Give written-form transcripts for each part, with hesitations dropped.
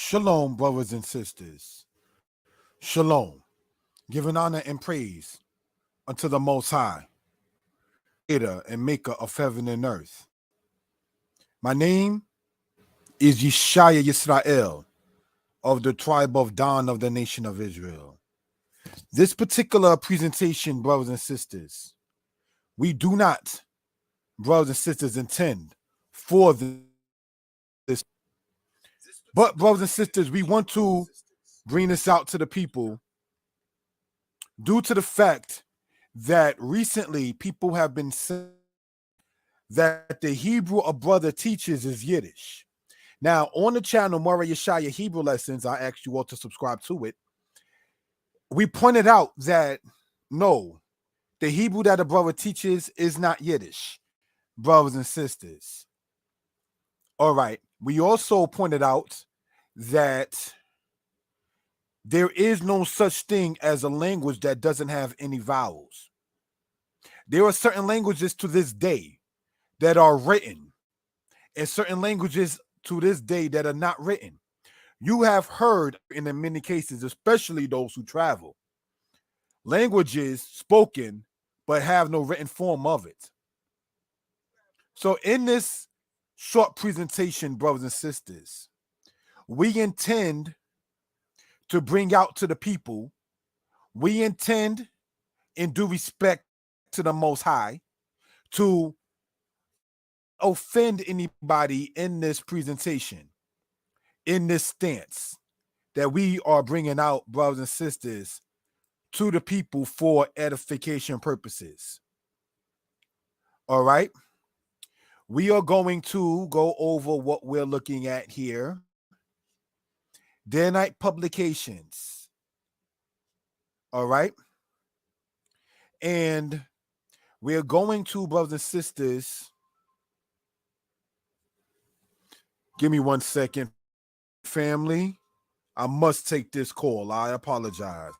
Shalom, brothers and sisters. Shalom. Giving honor and praise unto the Most High, creator and maker of heaven and earth. My name is Yeshaya Yisrael of the tribe of Dan of the nation of Israel. This particular presentation, brothers and sisters, we do not, brothers and sisters, intend for this. But, brothers and sisters, we want to bring this out to the people due to the fact that recently people have been saying that the Hebrew a brother teaches is Yiddish. Now, on the channel, Mora Yeshaya Hebrew Lessons, I asked you all to subscribe to it. We pointed out that no, the Hebrew that a brother teaches is not Yiddish, brothers and sisters. All right. We also pointed out that there is no such thing as a language that doesn't have any vowels. There are certain languages to this day that are written, and certain languages to this day that are not written. You have heard in many cases, especially those who travel, languages spoken but have no written form of it. So in this short presentation, brothers and sisters, we intend to bring out to the people, we intend in due respect to the Most High to offend anybody in this presentation, in this stance that we are bringing out, brothers and sisters, to the people for edification purposes. All right. We are going to go over what we're looking at here. Danite publications. All right. And we're going to, brothers and sisters, give me 1 second, family. I must take this call. I apologize.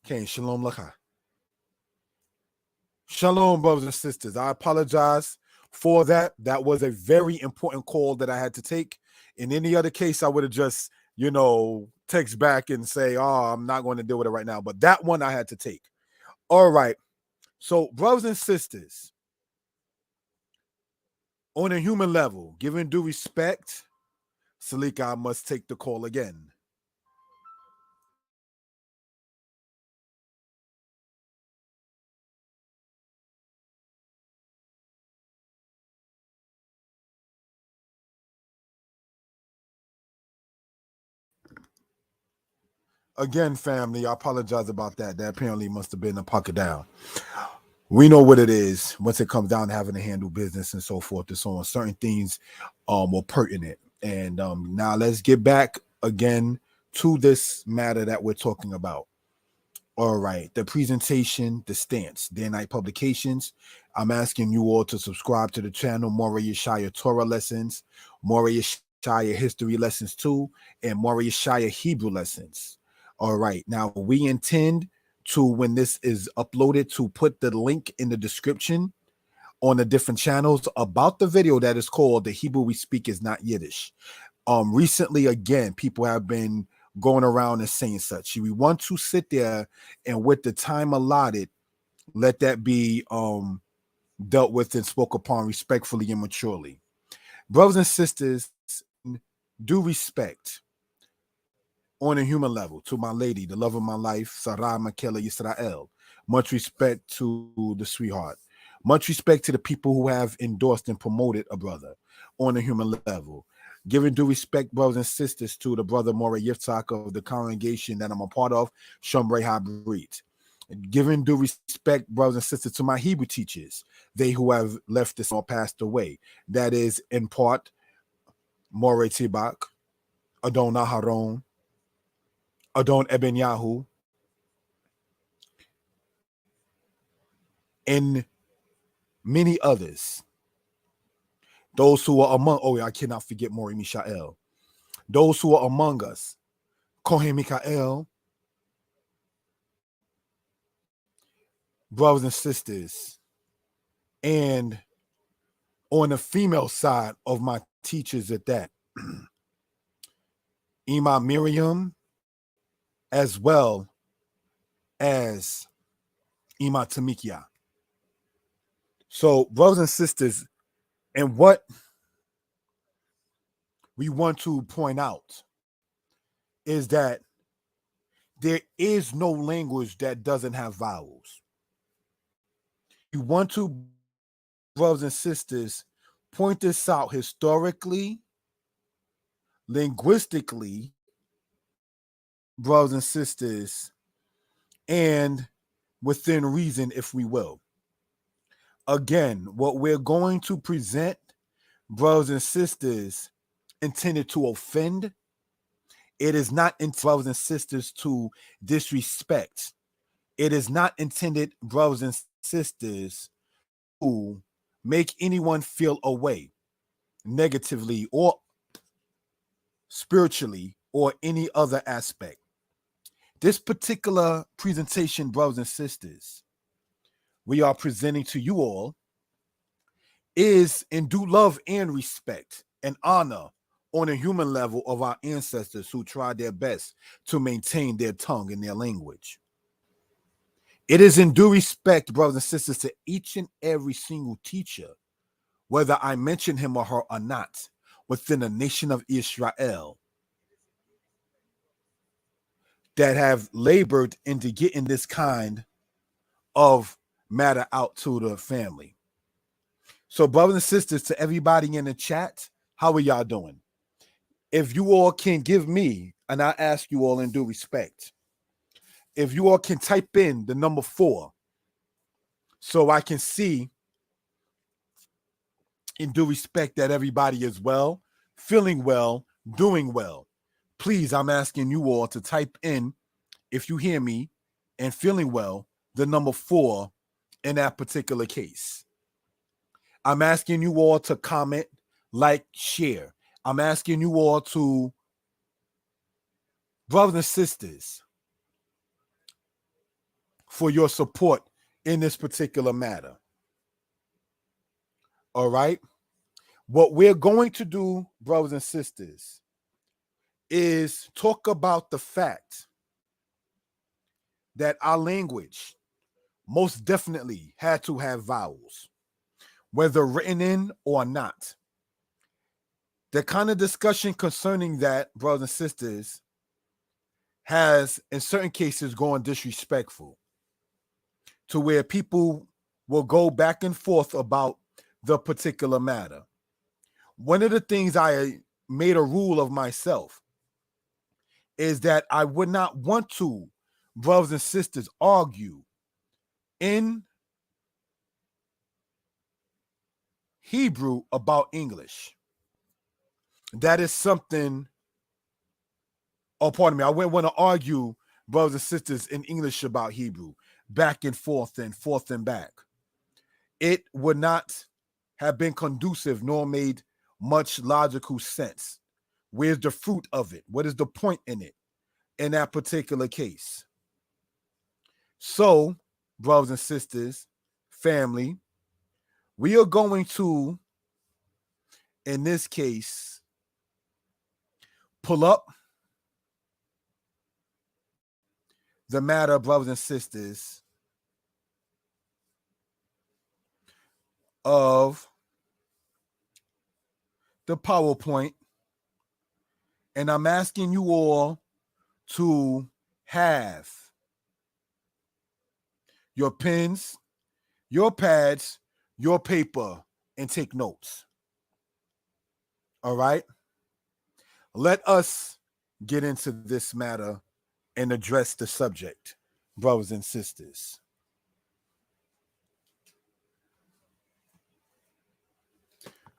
Okay, shalom lacha. Shalom, brothers and sisters. I apologize for that. That was a very important call that I had to take. In any other case, I would have just, text back and say, oh, I'm not going to deal with it right now. But that one I had to take. All right. So, brothers and sisters, on a human level, given due respect, Salika, I must take the call again. Again, family, I apologize about that. That apparently must have been a pocket down. We know what it is once it comes down to having to handle business and so forth and so on. Certain things were pertinent. And now let's get back again to this matter that we're talking about. All right, the presentation, the stance, Day and Night Publications. I'm asking you all to subscribe to the channel, Mora Yeshaya Torah Lessons, Mora Yeshaya History Lessons 2, and Mora Yeshaya Hebrew Lessons. All right, now we intend to, when this is uploaded, to put the link in the description on the different channels about the video that is called The Hebrew We Speak Is Not Yiddish. Recently, again, people have been going around and saying such. We want to sit there and with the time allotted, let that be dealt with and spoke upon respectfully and maturely. Brothers and sisters, due respect on a human level to my lady, the love of my life, Sarah Makela Yisrael. Much respect to the sweetheart. Much respect to the people who have endorsed and promoted a brother on a human level. Giving due respect, brothers and sisters, to the brother Moreh Yitzhak of the congregation that I'm a part of, Shomrei Habrit. Giving due respect, brothers and sisters, to my Hebrew teachers, they who have left this or passed away. That is, in part, Moreh Tibak, Adon Aharon, Adon Eben Yahu, and many others. Those who are among, oh, I cannot forget Moreh Mishael. Those who are among us, Kohen Mikael, brothers and sisters, and on the female side of my teachers at that, Ima Miriam, as well as Ima Tamikia. So, brothers and sisters, and what we want to point out is that there is no language that doesn't have vowels. We want to, brothers and sisters, point this out historically, linguistically, brothers and sisters, and within reason, if we will. Again, what we're going to present, brothers and sisters, intended to offend. It is not intended, brothers and sisters, to disrespect. It is not intended, brothers and sisters, to make anyone feel away negatively or spiritually or any other aspect. This particular presentation, brothers and sisters, we are presenting to you all is in due love and respect and honor on a human level of our ancestors who tried their best to maintain their tongue and their language. It is in due respect, brothers and sisters, to each and every single teacher, whether I mention him or her or not, within the nation of Israel, that have labored into getting this kind of matter out to the family. So, brothers and sisters, to everybody in the chat, how are y'all doing? If you all can give me, and I ask you all in due respect, if you all can type in the number 4 so I can see in due respect that everybody is well, feeling well, doing well. Please, I'm asking you all to type in, if you hear me, and feeling well, the number 4 in that particular case. I'm asking you all to comment, like, share. I'm asking you all to, brothers and sisters, for your support in this particular matter. All right? What we're going to do, brothers and sisters, is talk about the fact that our language most definitely had to have vowels, whether written in or not. The kind of discussion concerning that, brothers and sisters, has in certain cases gone disrespectful to where people will go back and forth about the particular matter. One of the things I made a rule of myself is that I would not want to, brothers and sisters, argue in Hebrew about English. That is something, oh, pardon me, I wouldn't want to argue, brothers and sisters, in English about Hebrew, back and forth and back. It would not have been conducive nor made much logical sense. Where's the fruit of it? What is the point in it in that particular case? So, brothers and sisters, family, we are going to, in this case, pull up the matter, brothers and sisters, of the PowerPoint. And I'm asking you all to have your pens, your pads, your paper, and take notes. All right? Let us get into this matter and address the subject, brothers and sisters.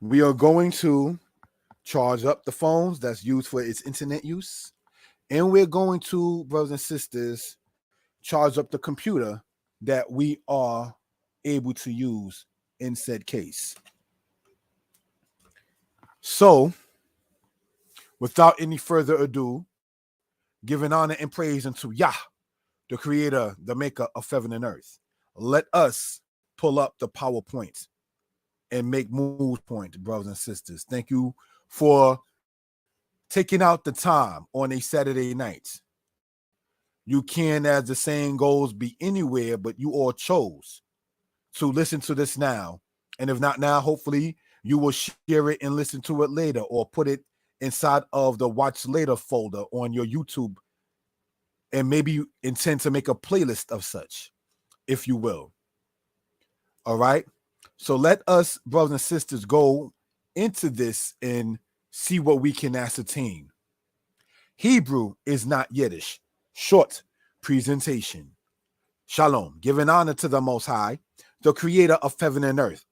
We are going to charge up the phones that's used for its internet use. And we're going to, brothers and sisters, charge up the computer that we are able to use in said case. So, without any further ado, giving honor and praise unto Yah, the creator, the maker of heaven and earth, let us pull up the PowerPoint and make move point, brothers and sisters. Thank you for taking out the time on a Saturday night. You can, as the saying goes, be anywhere, but you all chose to listen to this now. And if not now, hopefully you will share it and listen to it later, or put it inside of the watch later folder on your YouTube. And maybe you intend to make a playlist of such, if you will. All right. So let us, brothers and sisters, go into this and see what we can ascertain. Hebrew is not Yiddish. Short presentation. Shalom. Giving honor to the Most High, the creator of heaven and earth.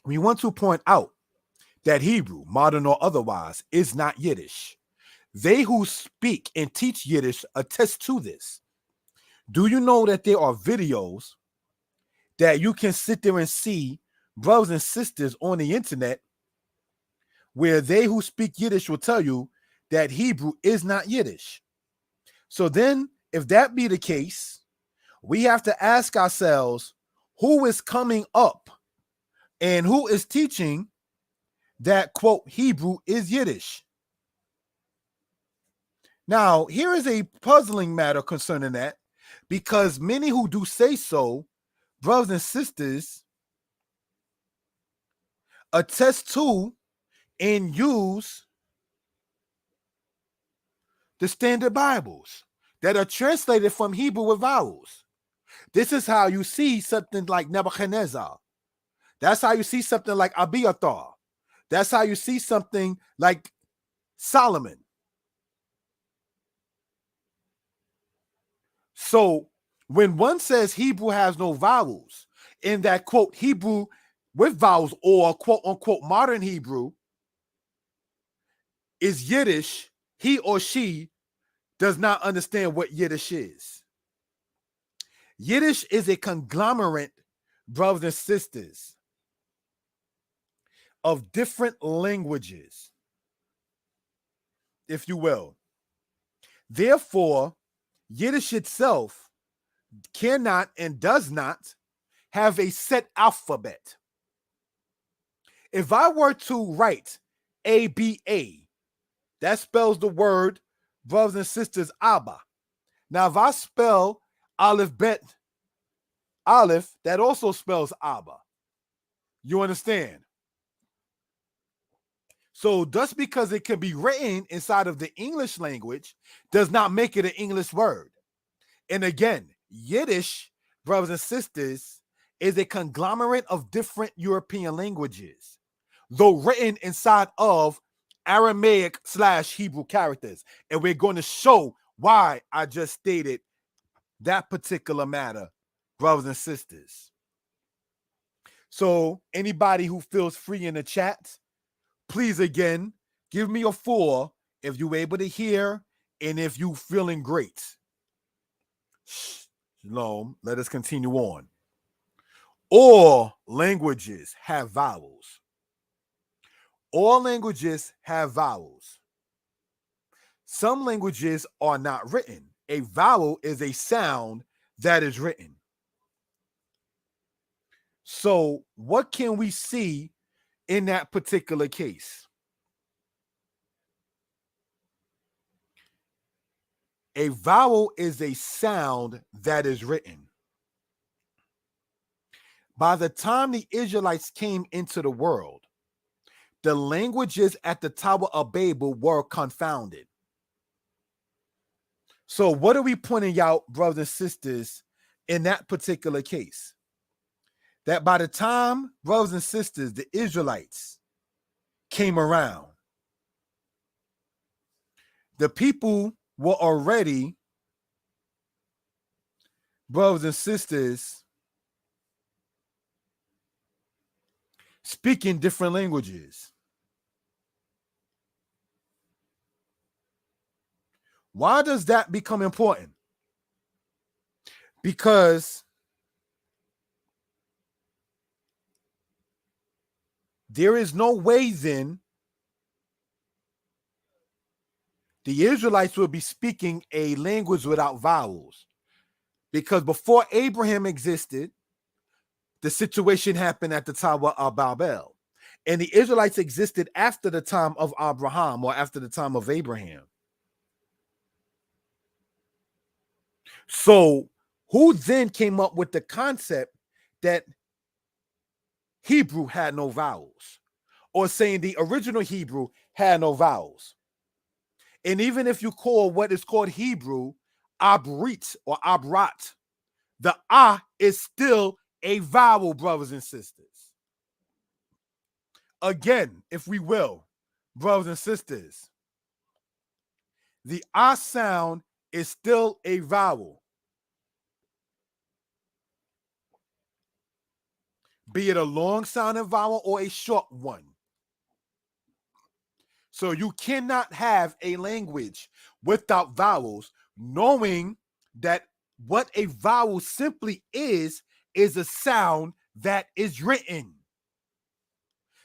We want to point out that Hebrew, modern or otherwise, is not Yiddish. They who speak and teach Yiddish attest to this. Do you know that there are videos that you can sit there and see, brothers and sisters, on the internet, where they who speak Yiddish will tell you that Hebrew is not Yiddish? So then, if that be the case, we have to ask ourselves, who is coming up and who is teaching that, quote, Hebrew is Yiddish? Now, here is a puzzling matter concerning that, because many who do say so, brothers and sisters, attest to and use the standard Bibles that are translated from Hebrew with vowels. This is how you see something like Nebuchadnezzar. That's how you see something like Abiathar. That's how you see something like Solomon. So when one says Hebrew has no vowels, in that, quote, Hebrew with vowels, or quote unquote modern Hebrew is Yiddish, he or she does not understand what Yiddish is. Yiddish is a conglomerate, brothers and sisters, of different languages, if you will. Therefore, Yiddish itself cannot and does not have a set alphabet. If I were to write ABA, that spells the word, brothers and sisters, Abba. Now, if I spell Aleph Bet Aleph, that also spells Abba. You understand? So just because it can be written inside of the English language does not make it an English word. And again, Yiddish, brothers and sisters, is a conglomerate of different European languages, though written inside of Aramaic / Hebrew characters. And we're going to show why I just stated that particular matter, brothers and sisters. So anybody who feels free in the chat, please again, give me a 4 if you're able to hear and if you feeling great. Shalom. Let us continue on. All languages have vowels. All languages have vowels. Some languages are not written. A vowel is a sound that is written. So what can we see in that particular case? A vowel is a sound that is written. By the time the Israelites came into the world, the languages at the Tower of Babel were confounded. So what are we pointing out, brothers and sisters, in that particular case? That by the time, brothers and sisters, the Israelites came around, The people were already, brothers and sisters, speaking different languages. Why does that become important? Because there is no way then the Israelites will be speaking a language without vowels. Because before Abraham existed, the situation happened at the Tower of Babel. And the Israelites existed after the time of Abraham or after the time of Abraham. So who then came up with the concept that Hebrew had no vowels, or saying the original Hebrew had no vowels? And even if you call what is called Hebrew abrit or abrat, the is still a vowel, brothers and sisters. Again, if we will, brothers and sisters, the sound is still a vowel, be it a long sounding vowel or a short one. So you cannot have a language without vowels, knowing that what a vowel simply is a sound that is written.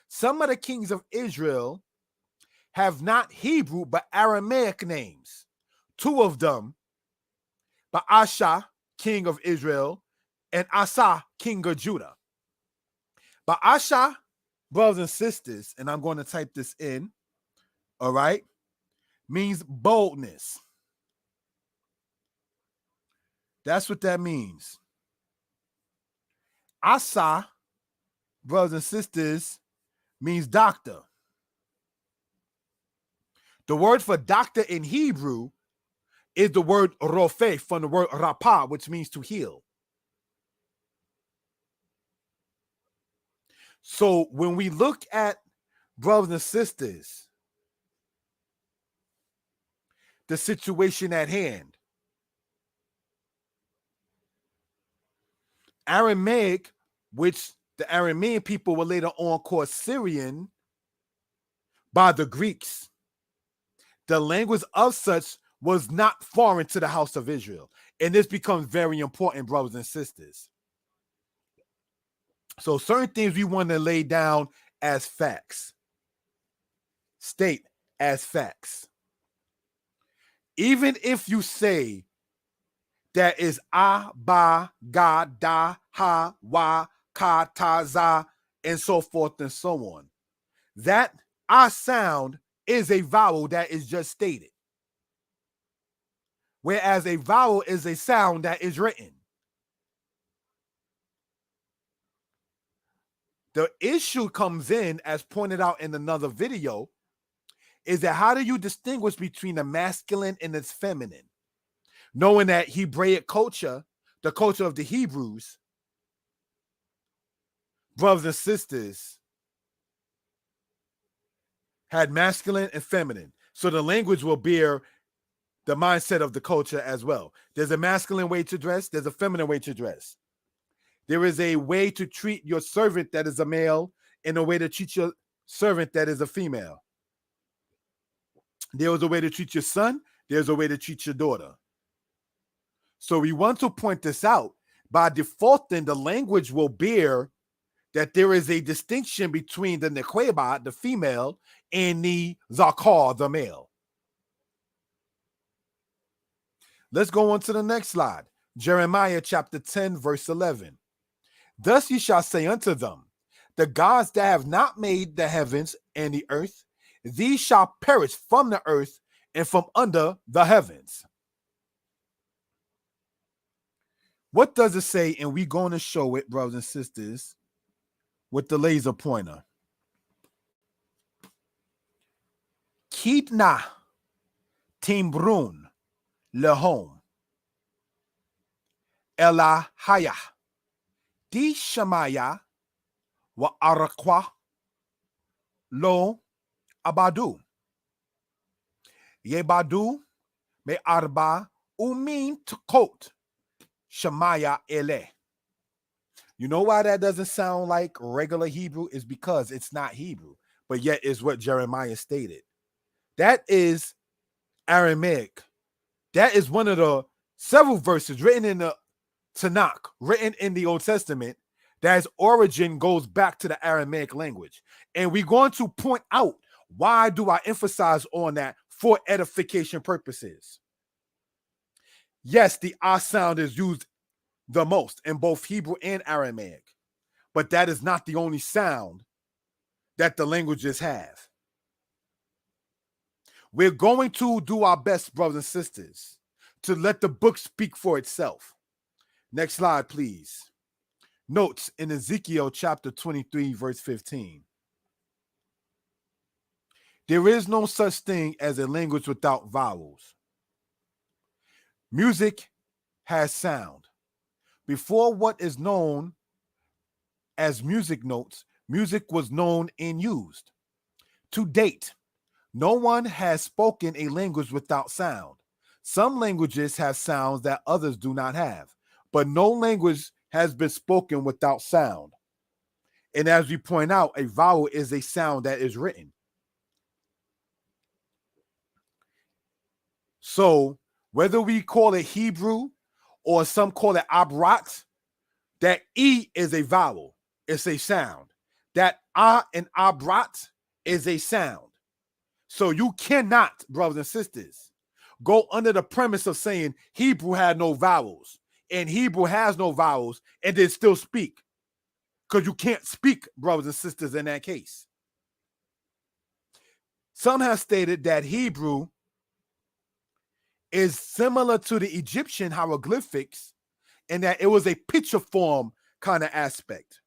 Some of the kings of Israel have not Hebrew but Aramaic names. Two of them, Baasha, king of Israel, and Asa, king of Judah. Baasha, brothers and sisters, and I'm going to type this in, all right, means boldness. That's what that means. Asa, brothers and sisters, means doctor. The word for doctor in Hebrew is the word rofe, from the word rapa, which means to heal. So when we look at, brothers and sisters, the situation at hand, Aramaic, which the Aramean people were later on called Syrian by the Greeks, the language of such was not foreign to the house of Israel. And this becomes very important, brothers and sisters. So certain things we want to lay down as facts, state as facts. Even if you say that is ba, ga, da, ha, wa, ka, ta, za, and so forth and so on, that sound is a vowel that is just stated. Whereas a vowel is a sound that is written. The issue comes in, as pointed out in another video, is that how do you distinguish between the masculine and its feminine? Knowing that Hebraic culture, the culture of the Hebrews, brothers and sisters, had masculine and feminine. So the language will bear the mindset of the culture as well. There's a masculine way to dress. There's a feminine way to dress. There is a way to treat your servant that is a male and a way to treat your servant that is a female. There is a way to treat your son. There's a way to treat your daughter. So we want to point this out. By default, then the language will bear that there is a distinction between the nequeba, the female, and the zakar, the male. Let's go on to the next slide. Jeremiah chapter 10, verse 11. Thus ye shall say unto them, the gods that have not made the heavens and the earth, these shall perish from the earth and from under the heavens. What does it say? And we're going to show it, brothers and sisters, with the laser pointer. Kitna timbrun lehom elahaya di shamaya wa arakwa lo abadu. Yebadu me arba umin tukot Shemaya ele. You know why that doesn't sound like regular Hebrew? Is because it's not Hebrew, but yet is what Jeremiah stated. That is Aramaic. That is one of the several verses written in the Tanakh, written in the Old Testament, that its origin goes back to the Aramaic language. And we're going to point out why do I emphasize on that for edification purposes. Yes, the ah sound is used the most in both Hebrew and Aramaic, but that is not the only sound that the languages have. We're going to do our best, brothers and sisters, to let the book speak for itself. Next slide, please. Notes in Ezekiel chapter 23, verse 15. There is no such thing as a language without vowels. Music has sound. Before what is known as music notes, music was known and used. To date, no one has spoken a language without sound. Some languages have sounds that others do not have, but no language has been spoken without sound. And as we point out, a vowel is a sound that is written. So whether we call it Hebrew or some call it abrat, that E is a vowel. It's a sound. That ah and abrat is a sound. So you cannot, brothers and sisters, go under the premise of saying Hebrew had no vowels and Hebrew has no vowels and then still speak. Because you can't speak, brothers and sisters, in that case. Some have stated that Hebrew is similar to the Egyptian hieroglyphics in that it was a picture form kind of aspect.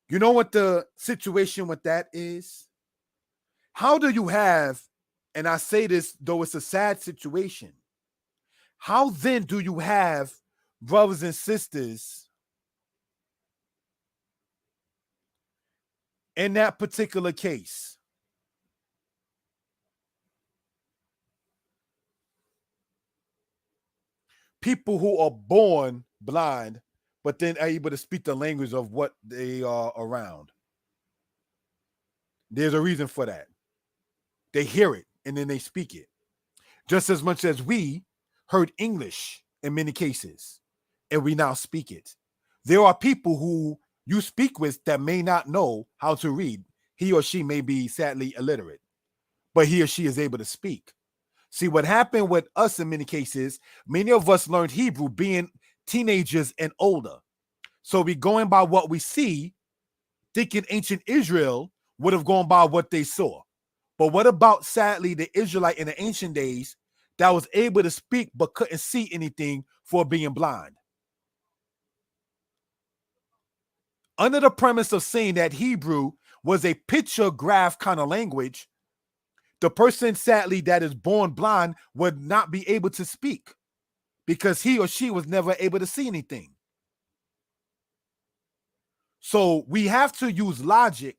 You know what the situation with that is? How do you have, and I say this though it's a sad situation, how then do you have, brothers and sisters, in that particular case, people who are born blind, but then are able to speak the language of what they are around? There's a reason for that. They hear it and then they speak it. Just as much as we heard English in many cases, and we now speak it. There are people who you speak with that may not know how to read. He or she may be sadly illiterate, but he or she is able to speak. See, what happened with us in many cases, many of us learned Hebrew being teenagers and older. So we going by what we see, thinking ancient Israel would have gone by what they saw. But what about, sadly, the Israelite in the ancient days that was able to speak but couldn't see anything for being blind? Under the premise of saying that Hebrew was a picture graph kind of language, the person, sadly, that is born blind would not be able to speak because he or she was never able to see anything. So we have to use logic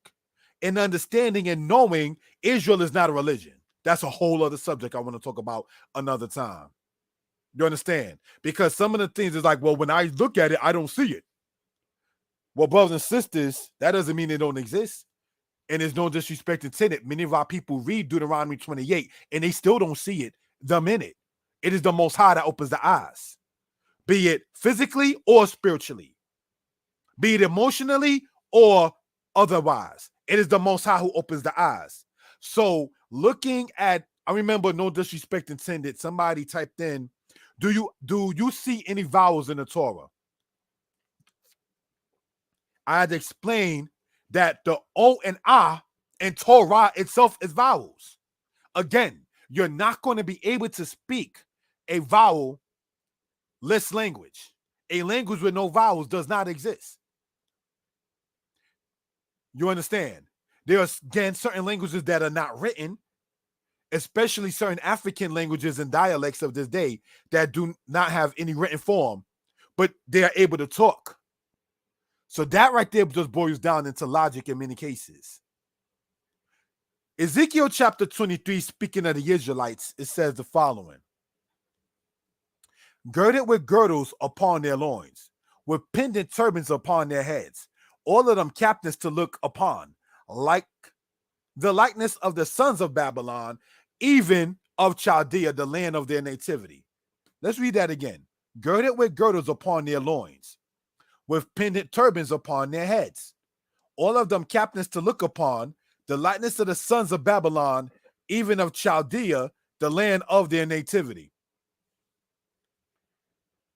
and understanding and knowing Israel is not a religion. That's a whole other subject I want to talk about another time. You understand? Because some of the things is like, well, when I look at it, I don't see it. Well, brothers and sisters, that doesn't mean they don't exist. And there's no disrespect intended. Many of our people read Deuteronomy 28 and they still don't see it, them in it. It is the Most High that opens the eyes, be it physically or spiritually, be it emotionally or otherwise. It is the Most High who opens the eyes. So looking at, I remember, no disrespect intended, somebody typed in, do you see any vowels in the Torah? I had to explain that the O and A in Torah itself is vowels. Again, you're not going to be able to speak a vowel-less language. A language with no vowels does not exist. You understand? There are, again, certain languages that are not written, especially certain African languages and dialects of this day that do not have any written form, but they are able to talk. So that right there just boils down into logic in many cases. Ezekiel chapter 23, speaking of the Israelites, it says the following: girded with girdles upon their loins, with pendant turbans upon their heads, all of them captains to look upon, like the likeness of the sons of Babylon, even of Chaldea, the land of their nativity. Let's read that again. Girded with girdles upon their loins, with pendant turbans upon their heads, all of them captains to look upon, the likeness of the sons of Babylon, even of Chaldea, the land of their nativity.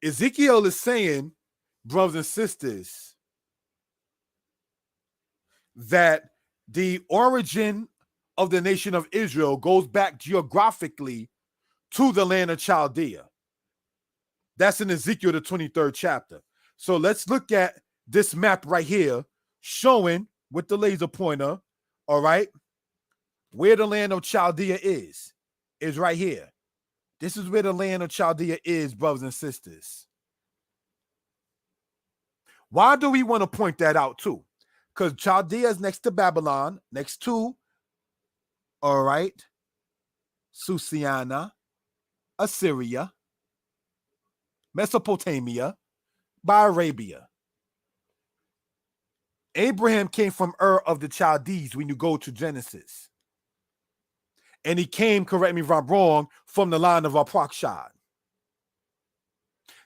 Ezekiel is saying, brothers and sisters, that the origin of the nation of Israel goes back geographically to the land of Chaldea. That's in Ezekiel, the 23rd chapter. So let's look at this map right here, showing with the laser pointer, all right, where the land of Chaldea is right here. This is where the land of Chaldea is, brothers and sisters. Why do we want to point that out too? Because Chaldea is next to Babylon, next to, all right, Susiana, Assyria, Mesopotamia, by Arabia. Abraham came from Ur of the Chaldees when you go to Genesis. And he came, correct me if I'm wrong, from the line of Arpachshad.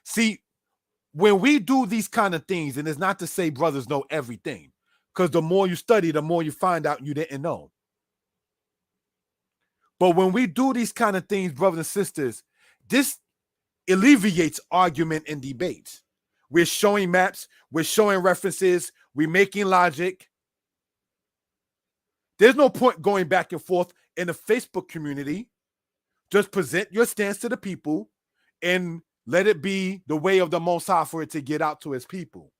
See, when we do these kind of things, and it's not to say brothers know everything, because the more you study, the more you find out you didn't know. But when we do these kind of things, brothers and sisters, this alleviates argument and debate. We're showing maps, we're showing references, we're making logic. There's no point going back and forth in the Facebook community. Just present your stance to the people and let it be the way of the Most High for it to get out to his people.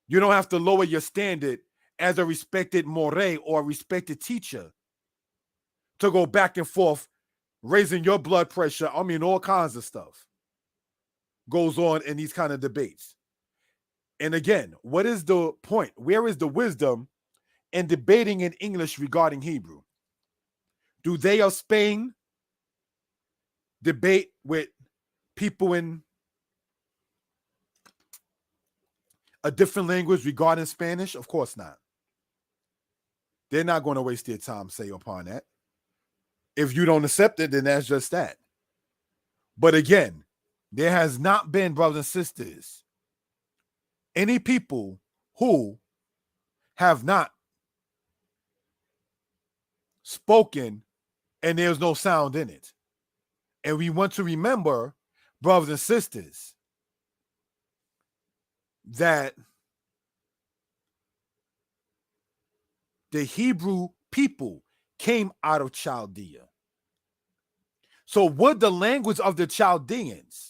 You don't have to lower your standard as a respected moray or a respected teacher to go back and forth, raising your blood pressure. I mean, all kinds of stuff goes on in these kind of debates. And again, what is the point? Where is the wisdom in debating in English regarding Hebrew? Do they of Spain debate with people in a different language regarding Spanish? Of course not. They're not going to waste their time, say, upon that. If you don't accept it, then that's just that. But again, there has not been, brothers and sisters, any people who have not spoken and there's no sound in it. And we want to remember, brothers and sisters, that the Hebrew people came out of Chaldea. So would the language of the Chaldeans,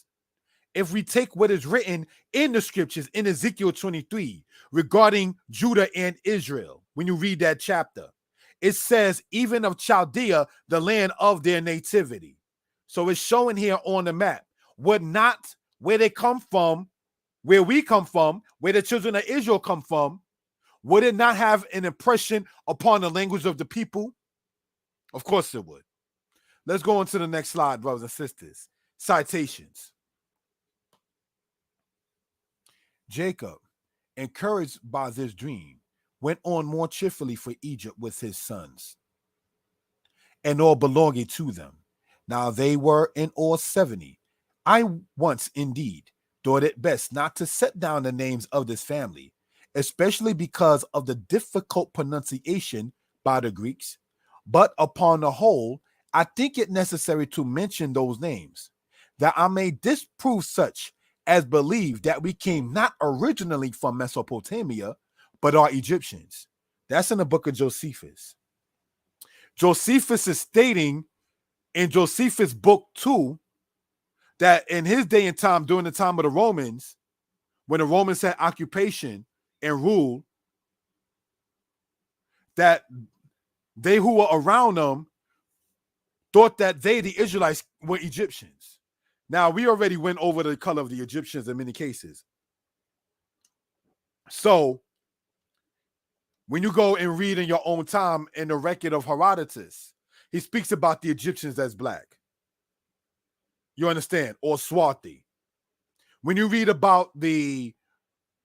if we take what is written in the scriptures in Ezekiel 23 regarding Judah and Israel, when you read that chapter, it says, even of Chaldea, the land of their nativity. So it's showing here on the map, would not where they come from, where we come from, where the children of Israel come from, would it not have an impression upon the language of the people? Of course it would. Let's go on to the next slide, brothers and sisters. Citations. Jacob, encouraged by this dream, went on more cheerfully for Egypt with his sons and all belonging to them. Now they were in all 70. I once indeed thought it best not to set down the names of this family, especially because of the difficult pronunciation by the Greeks. But upon the whole, I think it necessary to mention those names, that I may disprove such as believe that we came not originally from Mesopotamia, but are Egyptians. That's in the book of Josephus. Josephus is stating in Josephus' book 2 that in his day and time, during the time of the Romans, when the Romans had occupation and rule, that they who were around them thought that they, the Israelites, were Egyptians. Now, we already went over the color of the Egyptians in many cases. So, When you go and read in your own time in the record of Herodotus, he speaks about the Egyptians as black. You understand? Or swarthy. When you read about the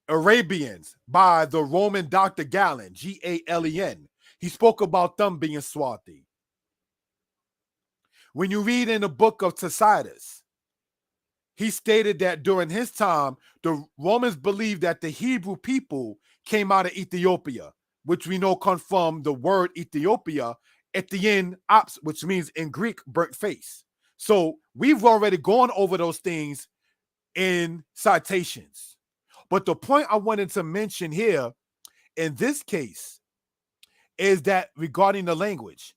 Arabians by the Roman Dr. Galen, Galen, he spoke about them being swarthy. When you read in the book of Tacitus, he stated that during his time, the Romans believed that the Hebrew people came out of Ethiopia, which we know comes from the word Ethiopia at the end, ops, which means in Greek, burnt face. So we've already gone over those things in citations. But the point I wanted to mention here in this case is that regarding the language,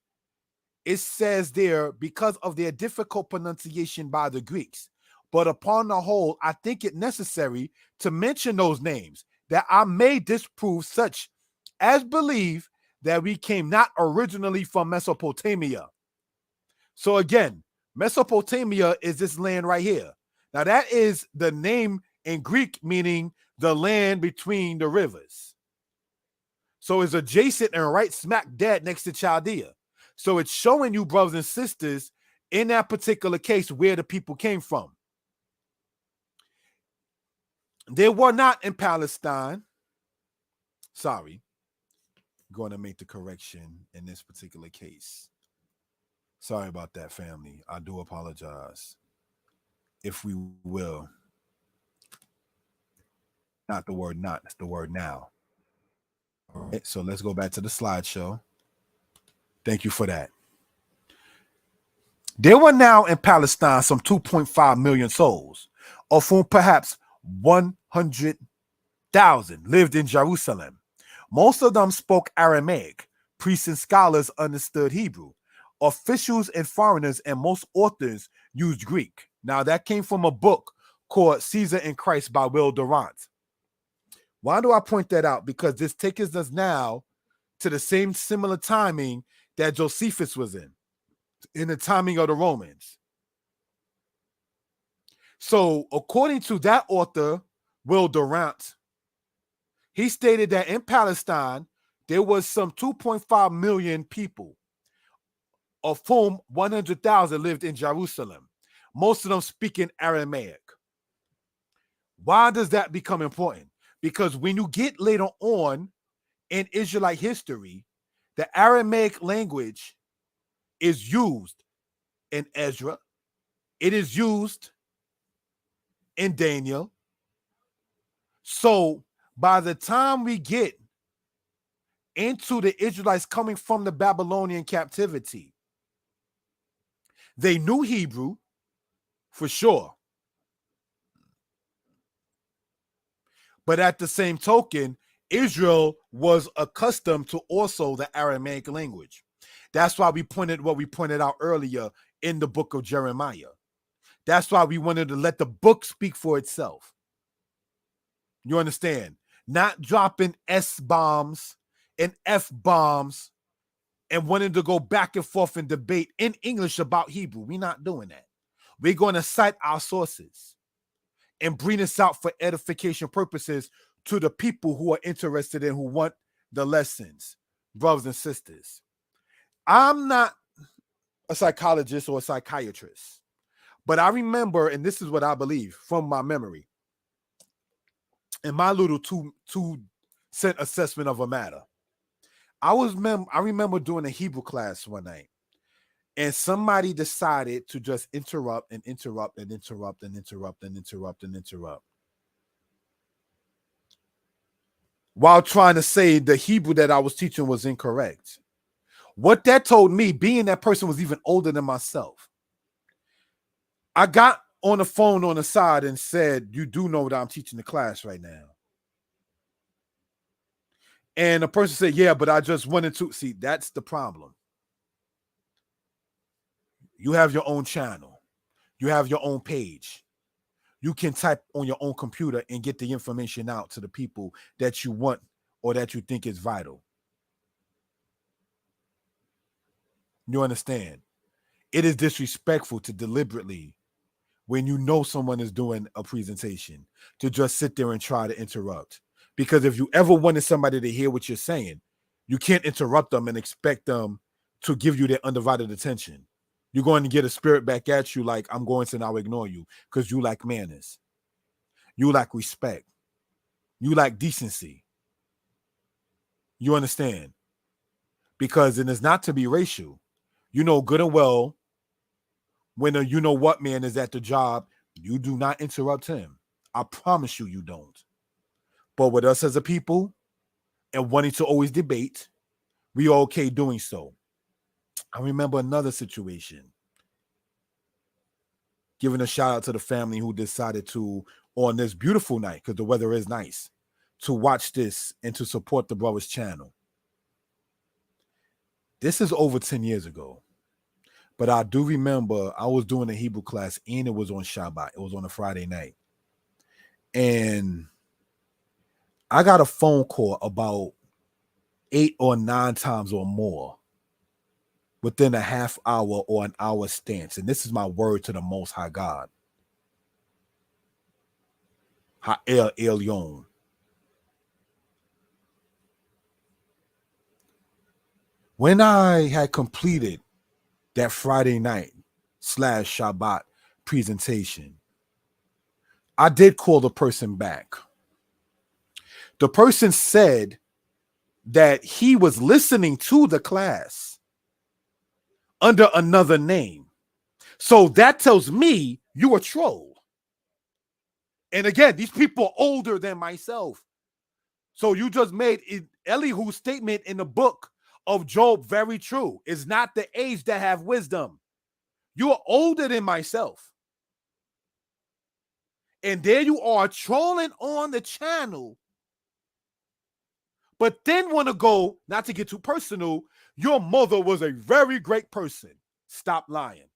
it says there, because of their difficult pronunciation by the Greeks. But upon the whole, I think it necessary to mention those names, that I may disprove such as believe that we came not originally from Mesopotamia. So again, Mesopotamia is this land right here. Now that is the name in Greek, meaning the land between the rivers. So it's adjacent and right smack dead next to Chaldea. So it's showing you, brothers and sisters, in that particular case, where the people came from. They were not in Palestine. Sorry. Going to make the correction in this particular case. Sorry about that, family. I do apologize. If we will. Not the word not, it's the word now. All right, so let's go back to the slideshow. Thank you for that. There were now in Palestine some 2.5 million souls, of whom perhaps 100,000 lived in Jerusalem. Most of them spoke Aramaic. Priests and scholars understood Hebrew. Officials and foreigners and most authors used Greek. Now, that came from a book called Caesar and Christ by Will Durant. Why do I point that out? Because this takes us now to the same similar timing that Josephus was in the timing of the Romans. So according to that author, Will Durant, he stated that in Palestine, there was some 2.5 million people, of whom 100,000 lived in Jerusalem, most of them speaking Aramaic. Why does that become important? Because when you get later on in Israelite history, the Aramaic language is used in Ezra. It is used in Daniel. So by the time we get into the Israelites coming from the Babylonian captivity, they knew Hebrew for sure. But at the same token, Israel was accustomed to also the Aramaic language. That's why we pointed what we pointed out earlier in the book of Jeremiah. That's why we wanted to let the book speak for itself. You understand? Not dropping S-bombs and F-bombs and wanting to go back and forth and debate in English about Hebrew. We're not doing that. We're going to cite our sources and bring this out for edification purposes to the people who are interested in, who want the lessons, brothers and sisters. I'm not a psychologist or a psychiatrist, but I remember, and this is what I believe from my memory, in my little two-cent assessment of a matter, I remember doing a Hebrew class one night, and somebody decided to just interrupt and interrupt and interrupt and interrupt and interrupt and interrupt, while trying to say the Hebrew that I was teaching was incorrect. What that told me, being that person was even older than myself, I got on the phone on the side and said, "You do know that I'm teaching the class right now." And the person said, "Yeah, but I just wanted to." See, that's the problem. You have your own channel. You have your own page. You can type on your own computer and get the information out to the people that you want or that you think is vital. You understand? It is disrespectful to deliberately, when you know someone is doing a presentation, to just sit there and try to interrupt. Because if you ever wanted somebody to hear what you're saying, You can't interrupt them and expect them to give you their undivided attention. You're going to get a spirit back at you like, I'm going to now ignore you because you lack manners. You lack respect. You lack decency. You understand? Because it is not to be racial. You know good and well when a you know what man is at the job, you do not interrupt him. I promise you, you don't. But with us as a people and wanting to always debate, we are okay doing so. I remember another situation, giving a shout out to the family who decided to, on this beautiful night, because the weather is nice, to watch this and to support the brother's channel. This is over 10 years ago. But I do remember I was doing a Hebrew class and it was on Shabbat. It was on a Friday night. And I got a phone call about 8 or 9 times or more within a half hour or an hour stance. And this is my word to the Most High God. Ha'el Elyon. When I had completed that Friday night / Shabbat presentation, I did call the person back. The person said that he was listening to the class under another name. So that tells me you a troll. And again, these people are older than myself. So you just made Elihu's statement in the book of Job very true. It's not the age that have wisdom. You are older than myself. And there you are trolling on the channel. But then want to go, not to get too personal, your mother was a very great person. Stop lying.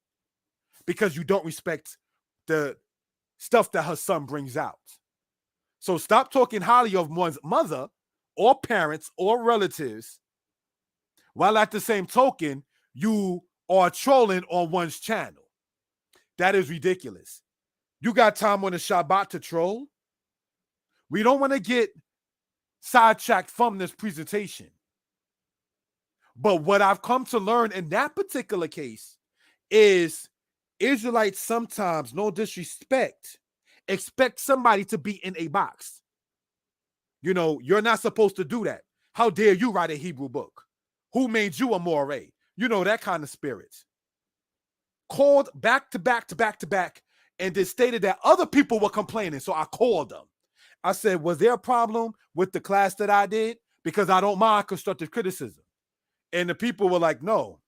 Because you don't respect the stuff that her son brings out. So stop talking highly of one's mother or parents or relatives, while at the same token, you are trolling on one's channel. That is ridiculous. You got time on the Shabbat to troll? We don't want to get sidetracked from this presentation. But what I've come to learn in that particular case is Israelites sometimes, no disrespect, expect somebody to be in a box. You know, you're not supposed to do that. How dare you write a Hebrew book? Who made you a moray? You know, that kind of spirit. Called back to back to back to back and then stated that other people were complaining. So I called them. I said, was there a problem with the class that I did? Because I don't mind constructive criticism. And the people were like, no.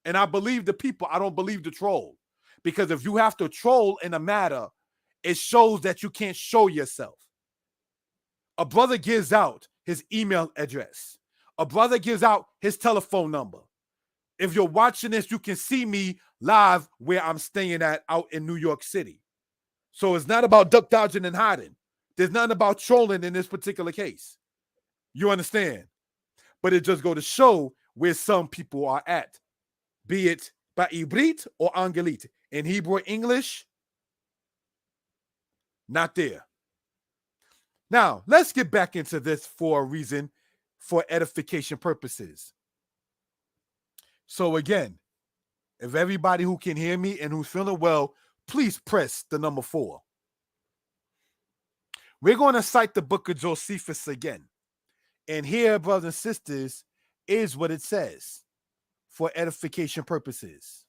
And I believe the people. I don't believe the troll. Because if you have to troll in a matter, it shows that you can't show yourself. A brother gives out his email address. A brother gives out his telephone number. If you're watching this, you can see me live where I'm staying at out in New York City. So it's not about duck dodging and hiding. There's nothing about trolling in this particular case. You understand? But it just goes to show where some people are at, be it by Ibrit or Angelit. In Hebrew or English, not there. Now, let's get back into this for a reason, for edification purposes. So again, if everybody who can hear me and who's feeling well, please press the number 4. We're going to cite the book of Josephus again. And here, brothers and sisters, is what it says for edification purposes.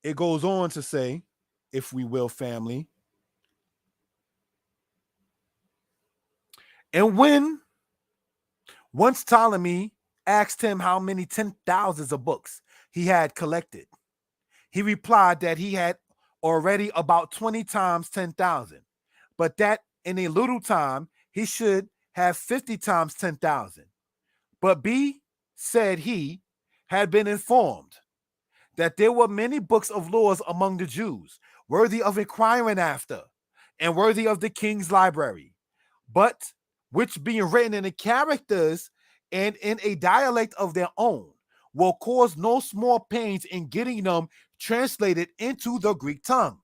It goes on to say, if we will, family. And when once Ptolemy asked him how many 10,000s of books he had collected, he replied that he had already about 20 times 10,000, but that in a little time he should have 50 times 10,000. But B, said he, had been informed that there were many books of laws among the Jews, worthy of inquiring after, and worthy of the king's library, but which being written in the characters and in a dialect of their own, will cause no small pains in getting them translated into the Greek tongue.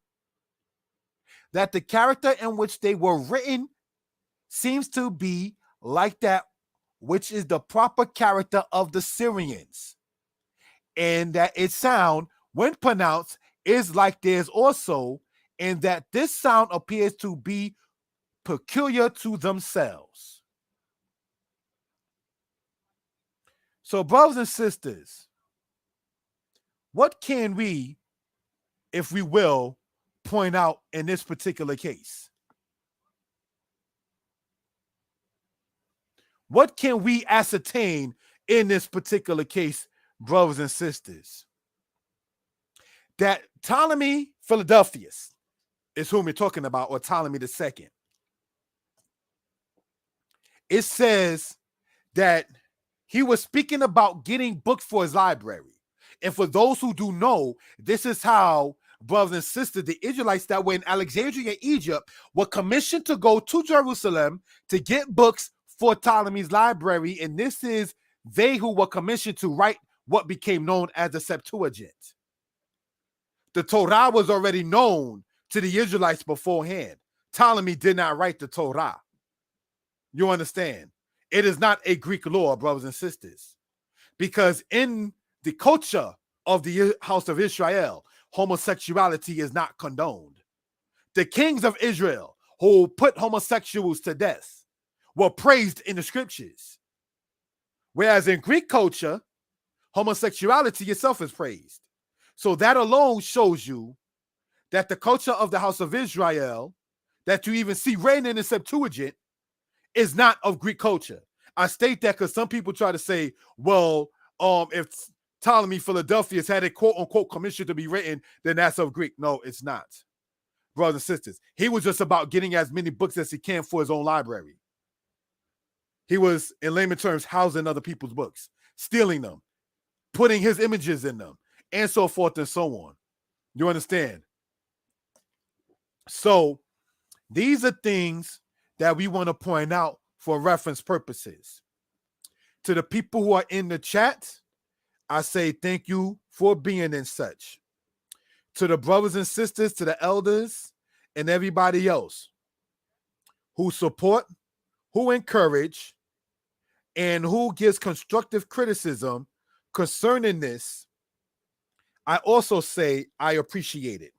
That the character in which they were written seems to be like that which is the proper character of the Syrians, and that its sound, when pronounced, is like theirs also, and that this sound appears to be peculiar to themselves. So, brothers and sisters, what can we, if we will, point out in this particular case? What can we ascertain in this particular case, brothers and sisters? That Ptolemy Philadelphus is whom we're talking about, or Ptolemy II. It says that he was speaking about getting books for his library. And for those who do know, this is how, brothers and sisters, the Israelites that were in Alexandria, Egypt, were commissioned to go to Jerusalem to get books for Ptolemy's library. And this is they who were commissioned to write what became known as the Septuagint. The Torah was already known to the Israelites beforehand. Ptolemy did not write the Torah. You understand? It is not a Greek law, brothers and sisters, because in the culture of the house of Israel, homosexuality is not condoned. The kings of Israel who put homosexuals to death were praised in the scriptures. Whereas in Greek culture, homosexuality itself is praised. So that alone shows you that the culture of the house of Israel that you even see written in the Septuagint is not of Greek culture. I state that because some people try to say, well, if Ptolemy Philadelphus had a quote-unquote commission to be written, then that's of Greek. No, it's not. Brothers and sisters, he was just about getting as many books as he can for his own library. He was, in layman terms, housing other people's books, stealing them, putting his images in them, and so forth and so on. You understand? So these are things that we want to point out for reference purposes. To the people who are in the chat, I say thank you for being in such. To the brothers and sisters, to the elders, and everybody else who support, who encourage, and who gives constructive criticism concerning this, I also say I appreciate it.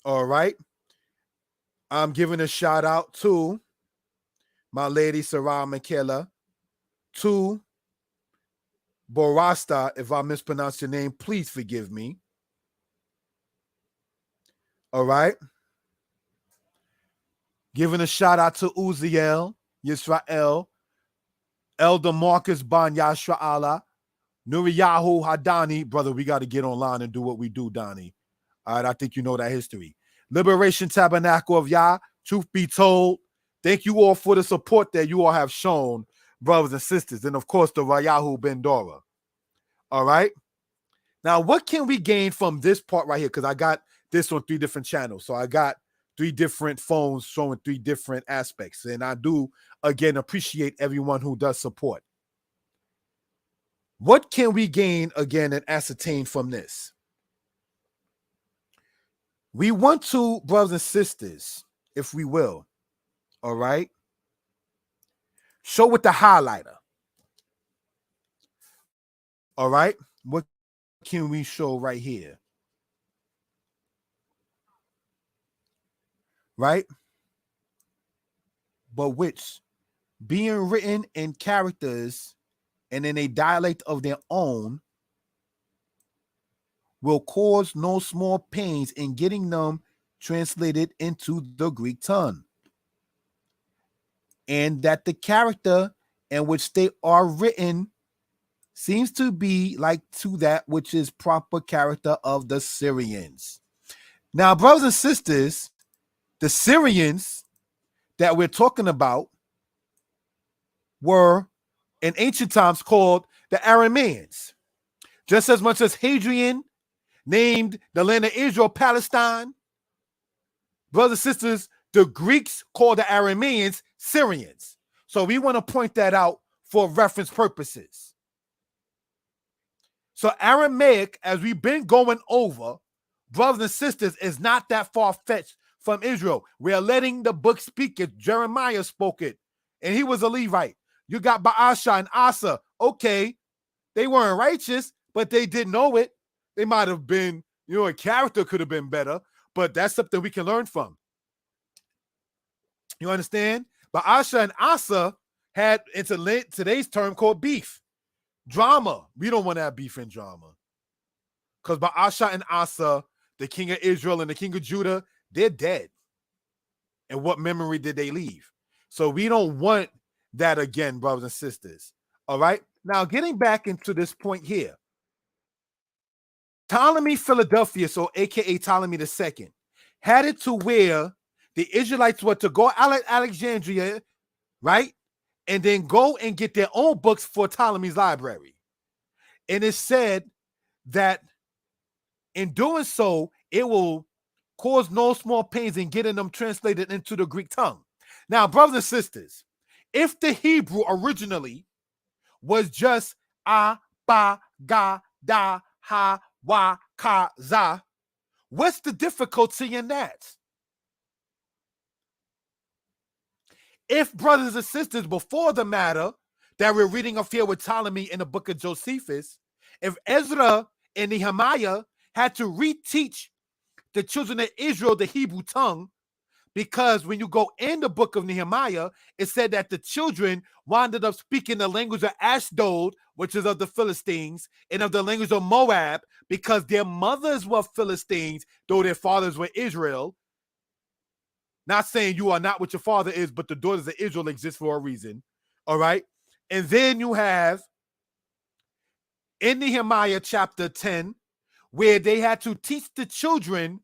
All right. I'm giving a shout out to my lady Sarah Michaela, to Borasta. If I mispronounce your name, please forgive me. All right. Giving a shout out to Uziel, Yisrael, Elder Marcus Ban Yashra'ala, Nuriyahu Hadani. Brother, we got to get online and do what we do, Donnie. All right, I think you know that history. Liberation Tabernacle of Yah, truth be told, thank you all for the support that you all have shown, brothers and sisters. And of course, the Rayahu Ben Dora. All right. Now, what can we gain from this part right here? Because I got this on 3 different channels. So I got 3 different phones showing 3 different aspects. And I do, again, appreciate everyone who does support. What can we gain, again, and ascertain from this? We want to, brothers and sisters, if we will, all right, show with the highlighter. All right, what can we show right here? Right? But which, being written in characters and in a dialect of their own, will cause no small pains in getting them translated into the Greek tongue. And that the character in which they are written seems to be like to that which is proper character of the Syrians. Now, brothers and sisters, the Syrians that we're talking about were in ancient times called the Arameans. Just as much as Hadrian named the land of Israel Palestine, brothers and sisters, the Greeks called the Arameans Syrians. So we want to point that out for reference purposes. So Aramaic, as we've been going over, brothers and sisters, is not that far-fetched from Israel. We are letting the book speak it. Jeremiah spoke it, and he was a Levite. You got Baasha and Asa. Okay, they weren't righteous, but they didn't know it. They might have been, a character could have been better, but that's something we can learn from. You understand? Baasha and Asa had, into today's term, called beef. Drama. We don't want to have beef and drama. Because Baasha and Asa, the king of Israel and the king of Judah, they're dead. And what memory did they leave? So we don't want that again, brothers and sisters. All right? Now, getting back into this point here. Ptolemy Philadelphus, or a.k.a. Ptolemy II, had it to where the Israelites were to go Alexandria, right? And then go and get their own books for Ptolemy's library. And it said that in doing so, it will cause no small pains in getting them translated into the Greek tongue. Now, brothers and sisters, if the Hebrew originally was just a, ba, ga, da, ha, wa, ka, za, what's the difficulty in that? If brothers and sisters, before the matter that we're reading of here with Ptolemy in the book of Josephus, if Ezra and Nehemiah had to reteach the children of Israel the Hebrew tongue, because when you go in the book of Nehemiah, it said that the children wound up speaking the language of Ashdod, which is of the Philistines, and of the language of Moab, because their mothers were Philistines, though their fathers were Israel. Not saying you are not what your father is, but the daughters of Israel exist for a reason. All right. And then you have in Nehemiah chapter 10, where they had to teach the children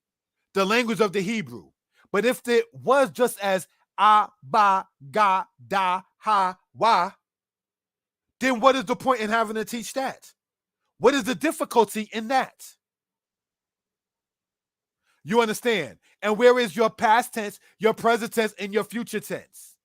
the language of the Hebrew. But if it was just as a, ba, ga, da, ha, wa, then what is the point in having to teach that? What is the difficulty in that? You understand? And where is your past tense, your present tense, and your future tense?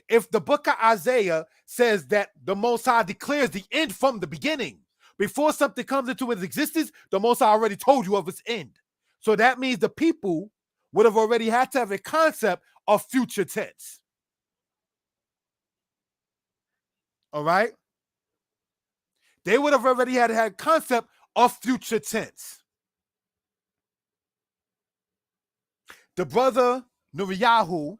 If the book of Isaiah says that the Most High declares the end from the beginning, before something comes into its existence, the Most High already told you of its end. So that means the people would have already had to have a concept of future tense. All right? They would have already had a concept of future tense. The brother Nuriyahu,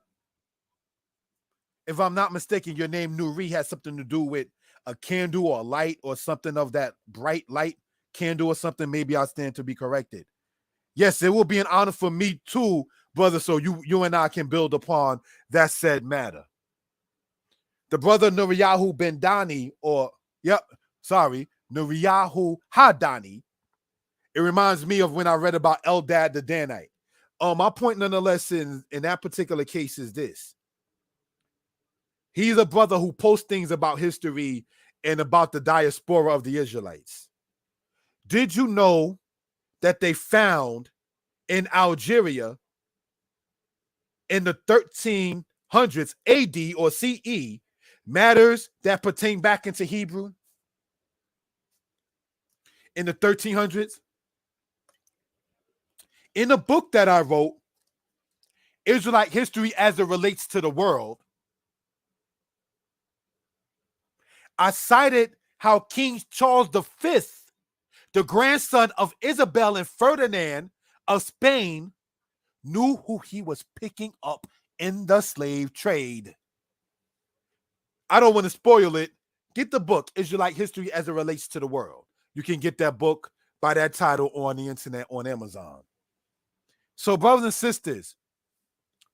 if I'm not mistaken, your name Nuri has something to do with a candle or a light or something of that bright light candle or something. Maybe I stand to be corrected. Yes, it will be an honor for me too, brother, so you and I can build upon that said matter. The brother Nuriyahu Ben Dani, Nuriyahu Hadani. It reminds me of when I read about Eldad the Danite. My point nonetheless in that particular case is this. He's a brother who posts things about history and about the diaspora of the Israelites. Did you know that they found in Algeria in the 1300s AD or CE matters that pertain back into Hebrew? In the 1300s? In a book that I wrote, Israelite History as it Relates to the World, I cited how King Charles V, the grandson of Isabel and Ferdinand of Spain, knew who he was picking up in the slave trade. I don't want to spoil it. Get the book, Israelite History as it Relates to the World. You can get that book by that title on the internet on Amazon. So, brothers and sisters,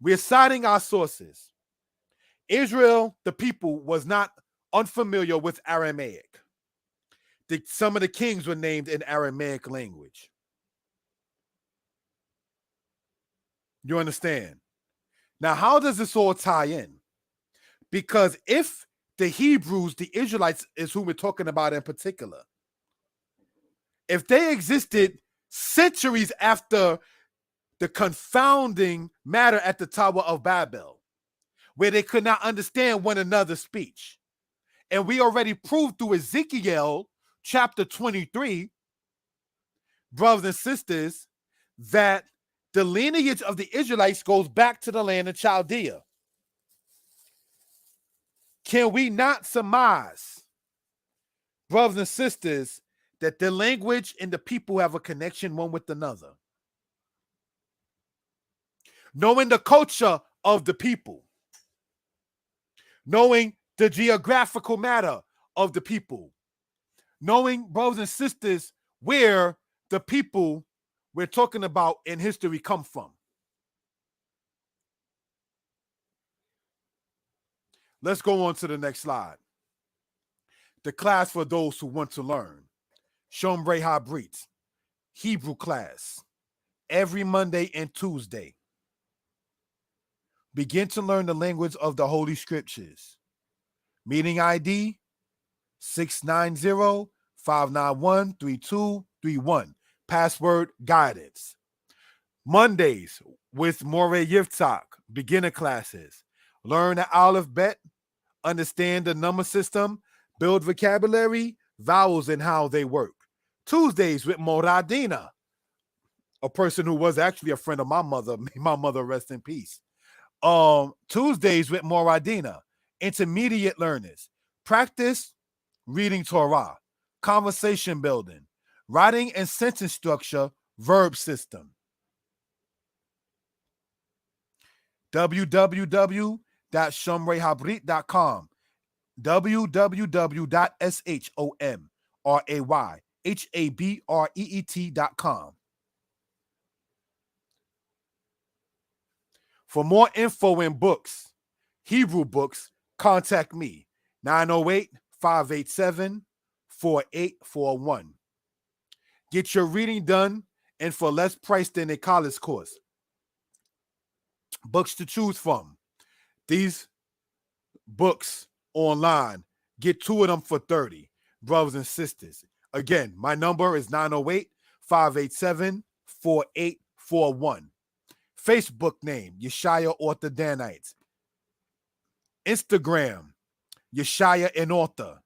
we're citing our sources. Israel, the people, was not unfamiliar with Aramaic. Some of the kings were named in Aramaic language. You understand? Now, how does this all tie in? Because if the Hebrews, the Israelites, is who we're talking about in particular, if they existed centuries after the confounding matter at the Tower of Babel, where they could not understand one another's speech, and we already proved through Ezekiel chapter 23, brothers and sisters, that the lineage of the Israelites goes back to the land of Chaldea. Can we not surmise, brothers and sisters, that the language and the people have a connection one with another? Knowing the culture of the people, knowing the geographical matter of the people, knowing, brothers and sisters, where the people we're talking about in history come from. Let's go on to the next slide. The class for those who want to learn. Shomrei Habrit, Hebrew class, every Monday and Tuesday. Begin to learn the language of the Holy Scriptures. Meeting ID 690-591-3231. Password guidance. Mondays with Moreh Yitzhak, beginner classes. Learn the alphabet, understand the number system, build vocabulary, vowels, and how they work. Tuesdays with Moradina, a person who was actually a friend of my mother. May my mother rest in peace. Tuesdays with Moradina, intermediate learners. Practice reading Torah, conversation building, writing and sentence structure, verb system. www.shomrayhabrit.com, www.shomrayhabreet.com. For more info and books, Hebrew books, contact me, 908-587-4841. Get your reading done and for less price than a college course. Books to choose from. These books online, get 2 of them for $30, brothers and sisters. Again, my number is 908-587-4841. Facebook name, Yeshaya Author Danites. Instagram, Yeshaya and Author.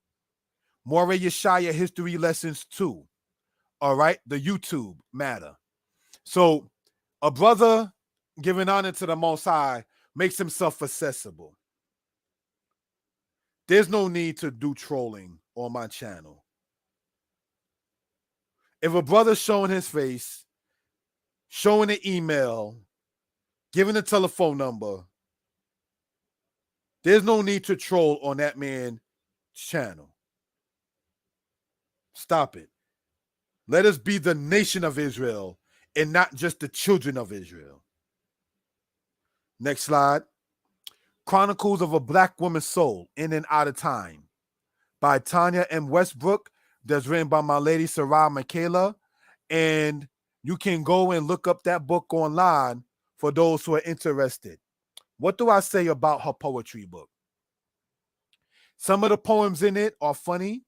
Moreh Yeshaya History Lessons 2. All right, the YouTube matter. So a brother giving honor to the Most High makes himself accessible. There's no need to do trolling on my channel. If a brother's showing his face, showing an email, giving a telephone number, there's no need to troll on that man's channel. Stop it. Let us be the nation of Israel and not just the children of Israel. Next slide. Chronicles of a Black Woman's Soul, In and Out of Time, by Tanya M. Westbrook. That's written by my lady Sarah Michaela. And you can go and look up that book online for those who are interested. What do I say about her poetry book? Some of the poems in it are funny,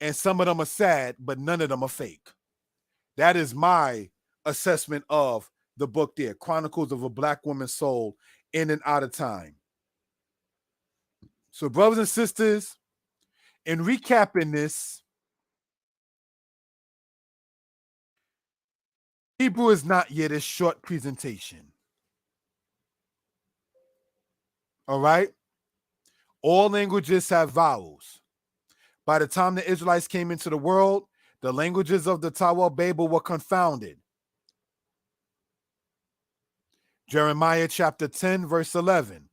and some of them are sad, but none of them are fake. That is my assessment of the book there, Chronicles of a Black Woman's Soul, In and Out of Time. So, brothers and sisters, in recapping this, Hebrew is not yet a short presentation. All right? All languages have vowels. By the time the Israelites came into the world, the languages of the Tower of Babel were confounded. Jeremiah chapter 10, verse 11.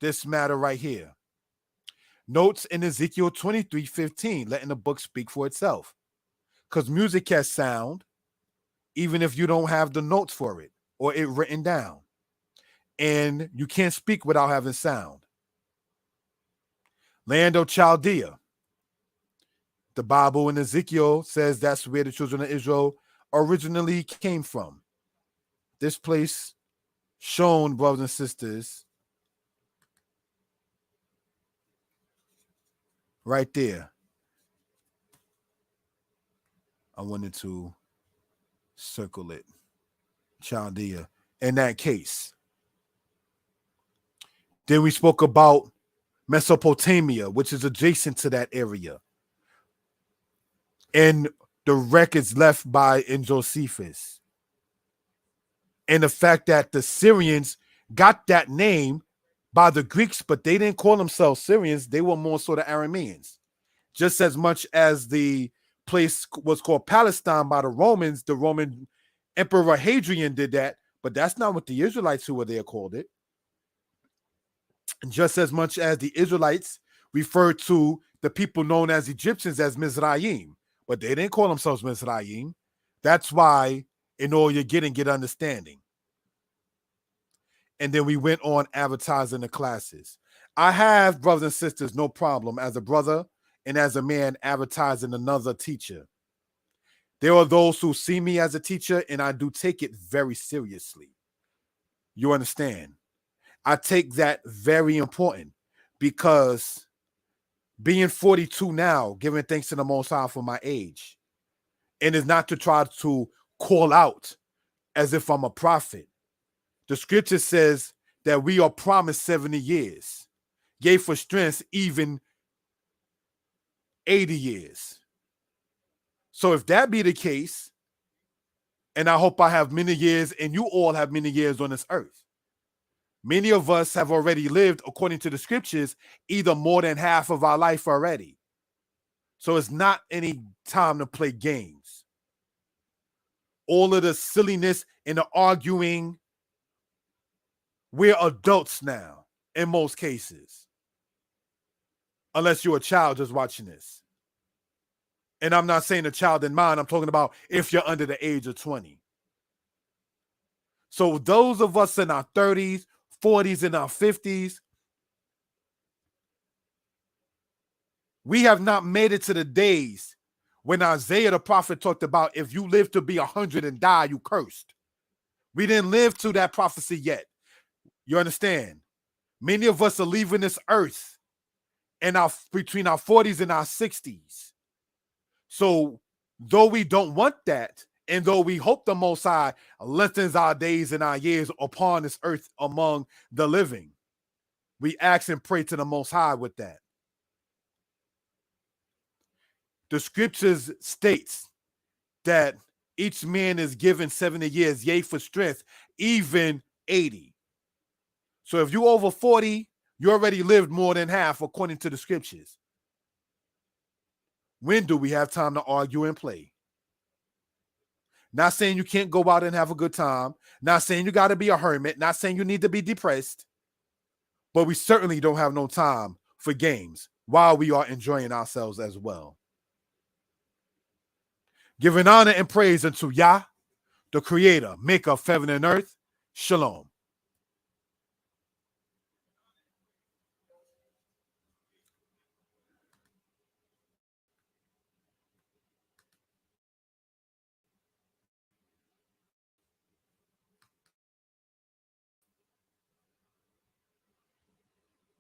This matter right here. Notes in Ezekiel 23:15, letting the book speak for itself. Because music has sound, even if you don't have the notes for it or it written down. And you can't speak without having sound. Land of Chaldea. The Bible in Ezekiel says that's where the children of Israel originally came from. This place shown, brothers and sisters, right there. I wanted to circle it. Chaldea. In that case. Then we spoke about Mesopotamia, which is adjacent to that area. in the records left by in Josephus. And the fact that the Syrians got that name by the Greeks, but they didn't call themselves Syrians. They were more sort of Arameans. Just as much as the place was called Palestine by the Romans, the Roman Emperor Hadrian did that, but that's not what the Israelites who were there called it. And just as much as the Israelites referred to the people known as Egyptians as Mizraim, but they didn't call themselves Mizraim. That's why in all you're getting, get understanding. And then we went on advertising the classes. I have, brothers and sisters, no problem as a brother and as a man advertising another teacher. There are those who see me as a teacher, and I do take it very seriously. You understand? I take that very important because being 42 now, giving thanks to the Most High for my age, and it's not to try to call out as if I'm a prophet. The scripture says that we are promised 70 years, yea, for strength, even 80 years. So if that be the case, and I hope I have many years and you all have many years on this earth, many of us have already lived, according to the scriptures, either more than half of our life already. So it's not any time to play games. All of the silliness and the arguing, we're adults now in most cases. Unless you're a child just watching this. And I'm not saying a child in mind. I'm talking about if you're under the age of 20. So those of us in our 30s, 40s, and our 50s, we have not made it to the days when Isaiah the prophet talked about if you live to be 100 and die, you cursed. We didn't live to that prophecy yet. You understand? Many of us are leaving this earth and between our 40s and our 60s. So though we don't want that, and though we hope the Most High lengthens our days and our years upon this earth among the living, we ask and pray to the Most High with that. The scriptures states that each man is given 70 years, yea, for strength, even 80. So if you're over 40, you already lived more than half according to the scriptures. When do we have time to argue and play? Not saying you can't go out and have a good time. Not saying you got to be a hermit. Not saying you need to be depressed. But we certainly don't have no time for games while we are enjoying ourselves as well. Giving honor and praise unto Yah, the creator, maker of heaven and earth. Shalom.